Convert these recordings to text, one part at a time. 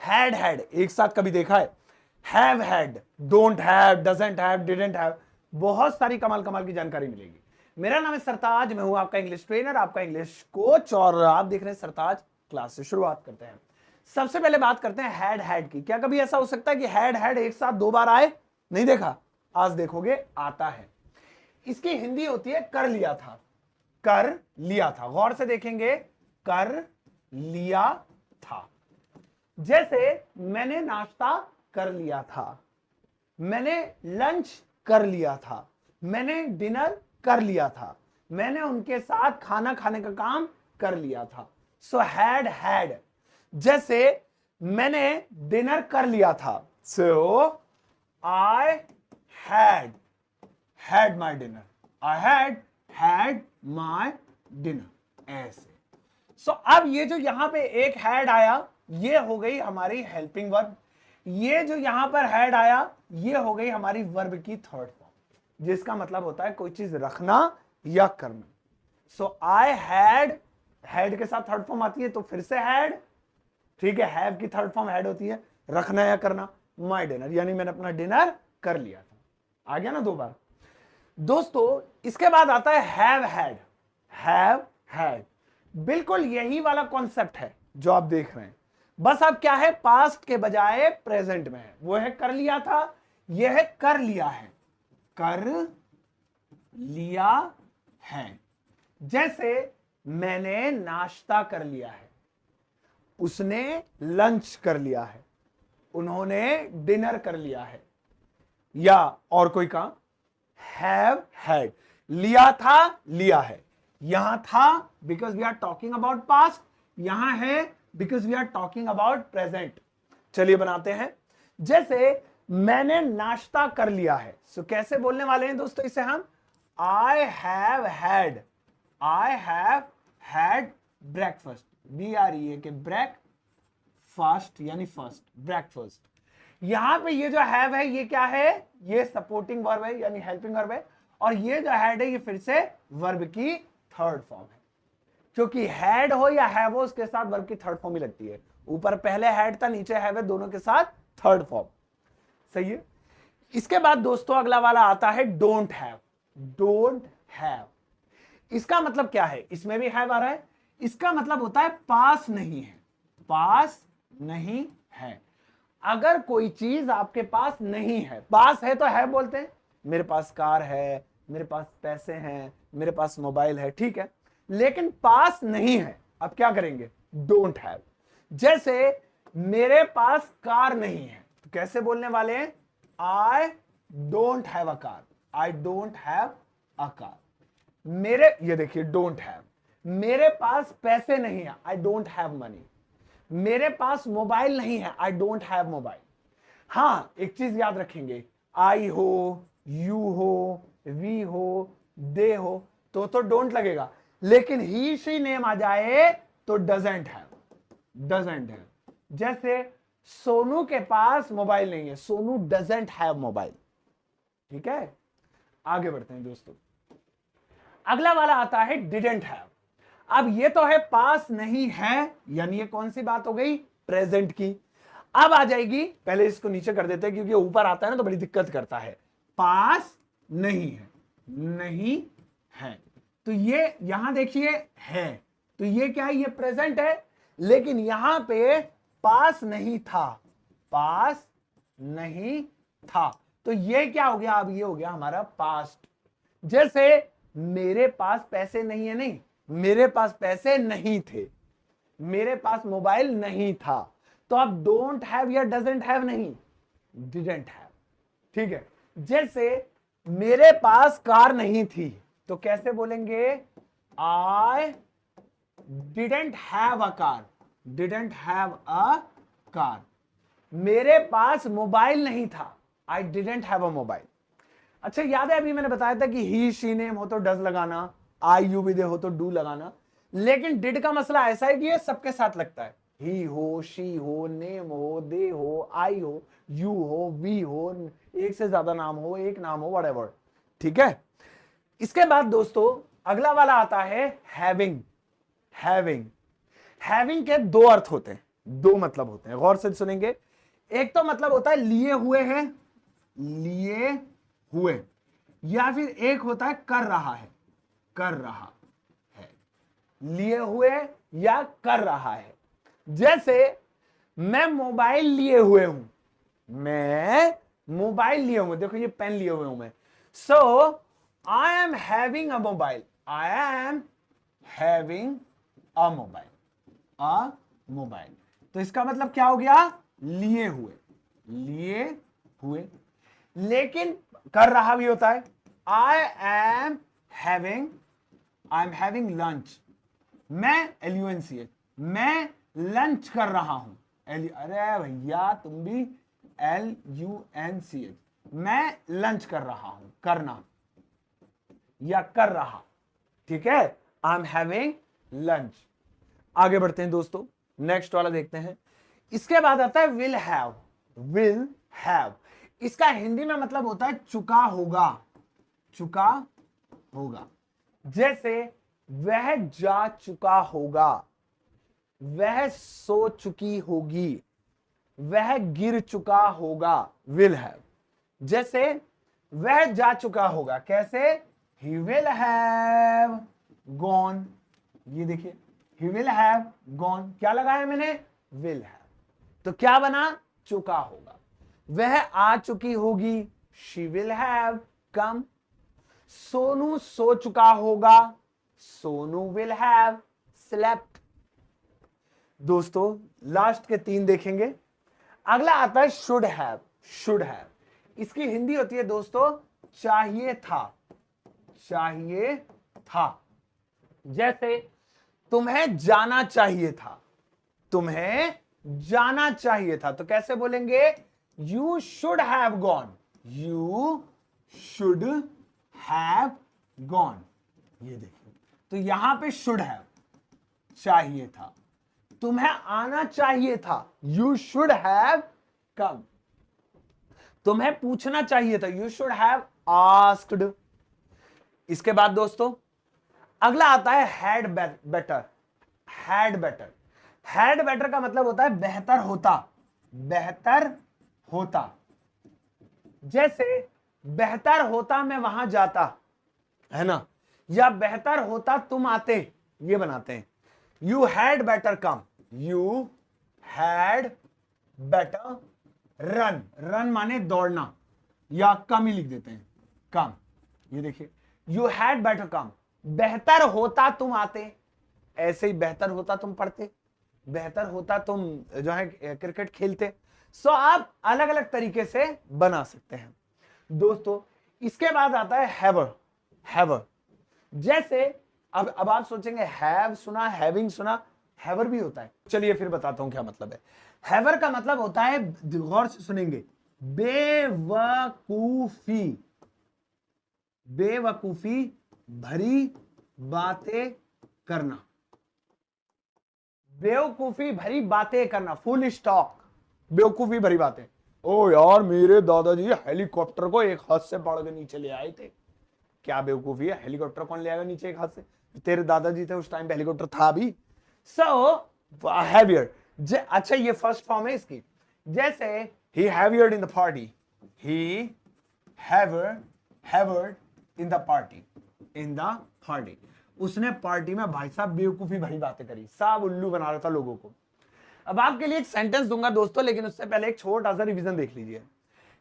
Had had एक साथ कभी देखा है? Have had, don't have, doesn't have, didn't have, बहुत सारी कमाल कमाल की जानकारी मिलेगी। मेरा नाम है सरताज, मैं हूं आपका इंग्लिश ट्रेनर, आपका इंग्लिश कोच, और आप देख रहे हैं सरताज क्लास। से शुरुआत करते हैं। सबसे पहले बात करते हैं हैड हैड की। क्या कभी ऐसा हो सकता है कि हैड हैड एक साथ दो बार आए? नहीं देखा? आज देखोगे आता है। इसकी हिंदी होती है कर लिया था। कर लिया था, गौर से देखेंगे, कर लिया था। जैसे मैंने नाश्ता कर लिया था, मैंने लंच कर लिया था, मैंने डिनर कर लिया था, मैंने उनके साथ खाना खाने का काम कर लिया था। So had had. जैसे मैंने डिनर कर लिया था, so I had my dinner, I had my dinner, ऐसे। सो अब ये जो यहां पे एक हैड आया, ये हो गई हमारी हेल्पिंग वर्ब। ये जो यहां पर हैड आया, ये हो गई हमारी वर्ब की थर्ड फॉर्म, जिसका मतलब होता है कोई चीज रखना या करना। सो आई हैड के साथ थर्ड फॉर्म आती है, तो फिर से हैड, ठीक है। हैव की थर्ड फॉर्म हैड होती है, रखना या करना। माई डिनर, यानी मैंने अपना डिनर कर लिया था। आ गया ना दो बार दोस्तों। इसके बाद आता है हैव हैड। बिल्कुल यही वाला कॉन्सेप्ट है जो आप देख रहे हैं, बस अब क्या है, पास्ट के बजाय प्रेजेंट में है। वो है कर लिया था, यह है कर लिया है, कर लिया है। जैसे मैंने नाश्ता कर लिया है, उसने लंच कर लिया है, उन्होंने डिनर कर लिया है। या और कोई काम, हैव हैड, लिया था, लिया है। यहां था because we are talking about past, यहां है because we are talking about present. चलिए बनाते हैं। जैसे मैंने नाश्ता कर लिया है, सो कैसे बोलने वाले हैं दोस्तों इसे हम? I have had breakfast, BREA के ब्रेक फास्ट यानी फर्स्ट, ब्रेकफास्ट। यहां पे ये जो हैव है, ये क्या है? ये सपोर्टिंग वर्ब है यानी हेल्पिंग वर्ब है, और ये जो हैड है ये फिर से वर्ब की थर्ड फॉर्म है। क्योंकि हैड हो या हैव हो, उसके साथ वर्ब की थर्ड फॉर्म ही लगती है। ऊपर पहले हैड था, नीचे हैव है, दोनों के साथ थर्ड फॉर्म। सही है। इसके बाद दोस्तों अगला वाला आता है डोंट हैव। डोंट हैव, इसका मतलब क्या है? इसमें भी हैव आ रहा है। इसका मतलब होता है पास नहीं है, पास नहीं है। अगर कोई चीज आपके पास नहीं है, पास है तो है बोलते हैं, मेरे पास कार है, मेरे पास पैसे हैं, मेरे पास मोबाइल है, ठीक है, लेकिन पास नहीं है, अब क्या करेंगे? Don't have. जैसे मेरे पास कार नहीं है, तो कैसे बोलने वाले हैं? I don't have a car, I don't have a car. मेरे, ये देखिए डोंट हैव। मेरे पास पैसे नहीं है, आई डोंट हैव मनी। मेरे पास मोबाइल नहीं है, आई डोंट हैव मोबाइल। हां, एक चीज याद रखेंगे, आई हो, यू हो, वी हो, दे हो तो डोंट लगेगा, लेकिन ही शी नेम आ जाए तो डजंट हैव, डजंट हैव। जैसे सोनू के पास मोबाइल नहीं है, सोनू डजंट हैव मोबाइल। ठीक है, आगे बढ़ते हैं दोस्तों। अगला वाला आता है डिडंट हैव। अब ये तो है पास नहीं है, यानी ये कौन सी बात हो गई? प्रेजेंट की। अब आ जाएगी, पहले इसको नीचे कर देते हैं क्योंकि ऊपर आता है ना तो बड़ी दिक्कत करता है। पास नहीं है, नहीं है, तो ये यहां देखिए है, तो ये क्या है? ये प्रेजेंट है, लेकिन यहां पे पास नहीं था, पास नहीं था, तो ये क्या हो गया? अब ये हो गया हमारा पास्ट। जैसे मेरे पास पैसे नहीं है, नहीं, मेरे पास पैसे नहीं थे, मेरे पास मोबाइल नहीं था, तो अब डोंट हैव या डजंट हैव नहीं, डिडंट हैव। ठीक है। जैसे मेरे पास कार नहीं थी, तो कैसे बोलेंगे? I didn't have a car, didn't have a car. मेरे पास मोबाइल नहीं था, I didn't have a mobile. अच्छा, याद है अभी मैंने बताया था कि ही शी नेम हो तो डज लगाना, आई यू विदे हो तो डू लगाना, लेकिन डिड का मसला ऐसा है कि ये सबके साथ लगता है। ही हो, शी हो, नेम हो, दे हो, आई हो, यू हो, वी हो, एक से ज्यादा नाम हो, एक नाम हो, व्हाटएवर। ठीक है। इसके बाद दोस्तों अगला वाला आता है हैविंग। हैविंग, हैविंग के दो अर्थ होते हैं। दो मतलब होते हैं, गौर से सुनेंगे। एक तो मतलब होता है लिए हुए है, लिए हुए, या फिर एक होता है कर रहा है, कर रहा है, लिए हुए या कर रहा है। जैसे मैं मोबाइल लिए हुए हूं, मैं मोबाइल लिए हुए, देखो ये पेन लिए हुए हूं मैं। So I am having a mobile, I am having a mobile, a mobile. तो इसका मतलब क्या हो गया, लिए हुए, लिए हुए। लेकिन कर रहा भी होता है, आई am having, I am having lunch, मैं LUNCH, मैं लंच कर रहा हूं, अरे भैया तुम भी LUNCH, मैं लंच कर रहा हूं, करना या कर रहा, ठीक है, आई एम हैविंग लंच। आगे बढ़ते हैं दोस्तों, नेक्स्ट वाला देखते हैं। इसके बाद आता है विल हैव, विल हैव। इसका हिंदी में मतलब होता है चुका होगा, चुका होगा। जैसे वह जा चुका होगा, वह सो चुकी होगी, वह गिर चुका होगा, विल हैव। जैसे वह जा चुका होगा, कैसे, ही विल हैव गॉन, ये देखिए ही विल हैव गॉन, क्या लगाया मैंने, विल हैव। तो क्या बना, चुका होगा। वह आ चुकी होगी, she will have come. Sonu सो चुका होगा, सोनू विल हैव स्लेप्ट। दोस्तों लास्ट के 3 देखेंगे। अगला आता है शुड हैव, शुड हैव। इसकी हिंदी होती है दोस्तों चाहिए था, चाहिए था। जैसे तुम्हें जाना चाहिए था, तुम्हें जाना चाहिए था, तो कैसे बोलेंगे, you should have gone, you should have gone. ये देखिए, तो यहां पे शुड हैव चाहिए था, तुम्हें आना चाहिए था, यू शुड हैव कम। तुम्हें पूछना चाहिए था, यू शुड हैव आस्क्ड। इसके बाद दोस्तों अगला आता है had better, had better. Had better का मतलब होता है बेहतर होता, बेहतर होता। जैसे बेहतर होता मैं वहां जाता, है ना, या बेहतर होता तुम आते, ये बनाते हैं। You had better come, you had better run, run माने दौड़ना, या कम ही लिख देते हैं, कम। ये देखिए यू हैड बेटर कम, बेहतर होता तुम आते, ऐसे ही बेहतर होता तुम पढ़ते, बेहतर होता तुम जो है क्रिकेट खेलते। सो आप अलग अलग तरीके से बना सकते हैं दोस्तों। इसके बाद आता है हैवर, हैवर। जैसे अब आप सोचेंगे हैव सुना, हैविंग सुना, हैवर भी होता है। चलिए फिर बताता हूं क्या मतलब है। हैवर का मतलब होता है, गौर से सुनेंगे, बेवकूफी, बेवकूफी भरी बातें करना, बेवकूफी भरी बातें करना, फुल स्टॉप, बेवकूफी भरी बातें। ओ यार मेरे दादाजी हेलीकॉप्टर को एक हाथ से पकड़ के नीचे ले आए थे, क्या बेवकूफी है, हेलीकॉप्टर कौन ले आएगा नीचे एक हाथ से, तेरे दादाजी थे उस टाइम पे हेलीकॉप्टर था भी। सो हैवियर, अच्छा ये फर्स्ट फॉर्म है इसकी। जैसे he behaved in the party, he behaved in the party, in the party. उसने पार्टी में भाई साहब बेवकूफी भरी बातें करी, सब उल्लू बना रहा था लोगों को। अब आपके लिए एक सेंटेंस दूंगा दोस्तों, लेकिन उससे पहले एक छोटा सा रिवीजन देख लीजिए।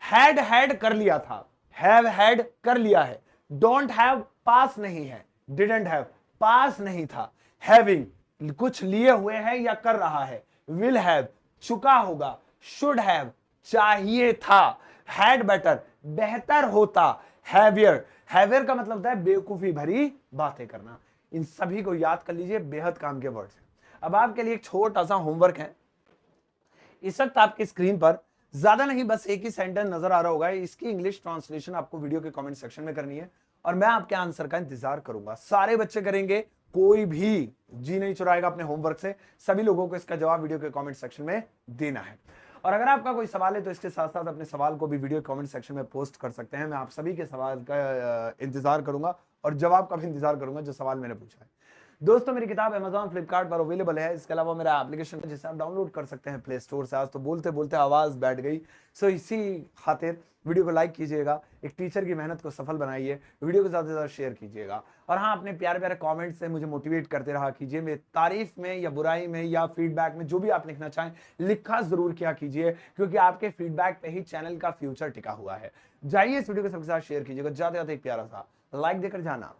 हैड कर लिया था, हैव हैड कर लिया है, डोंट हैव पास नहीं है, डिडंट हैव पास नहीं था, हैविंग कुछ लिए हुए है या कर रहा है, विल हैव चुका होगा, शुड हैव चाहिए था, हैड बेटर बेहतर होता, हैवियर, हैवियर का मतलब होता है बेवकूफी भरी बातें करना। इन सभी को याद कर लीजिए, बेहद काम के वर्ड्स हैं। अब आपके लिए एक छोटा सा होमवर्क है। इस वक्त आपकी स्क्रीन पर ज्यादा नहीं, बस एक ही सेंटेंस नजर आ रहा होगा, इसकी इंग्लिश ट्रांसलेशन आपको वीडियो के कमेंट सेक्शन में करनी है और मैं आपके आंसर का इंतजार करूंगा। सारे बच्चे करेंगे, कोई भी जी नहीं चुराएगा अपने होमवर्क से। सभी लोगों को इसका जवाब वीडियो के कमेंट सेक्शन में देना है। और अगर आपका कोई सवाल है तो इसके साथ साथ अपने सवाल को भी वीडियो कमेंट सेक्शन में पोस्ट कर सकते हैं। मैं आप सभी के सवाल का इंतजार करूंगा और जवाब का भी इंतजार करूंगा जो सवाल मैंने पूछा है। दोस्तों मेरी किताब Amazon फ्लिपकार्ट पर अवेलेबल है। इसके अलावा मेरा एप्लीकेशन है जिसे आप डाउनलोड कर सकते हैं प्ले स्टोर से। आज तो बोलते बोलते आवाज बैठ गई, सो इसी खातिर वीडियो को लाइक कीजिएगा, एक टीचर की मेहनत को सफल बनाइए, वीडियो को ज्यादा से ज्यादा शेयर कीजिएगा, और हाँ, अपने प्यारे प्यारे कमेंट से मुझे मोटिवेट करते रहा कीजिए। मेरी तारीफ में या बुराई में या फीडबैक में जो भी आप लिखना चाहें लिखा जरूर किया कीजिए, क्योंकि आपके फीडबैक पे ही चैनल का फ्यूचर टिका हुआ है। जाइए इस वीडियो को सबके साथ शेयर कीजिएगा, ज्यादा से ज्यादा एक प्यारा सा लाइक देकर जाना।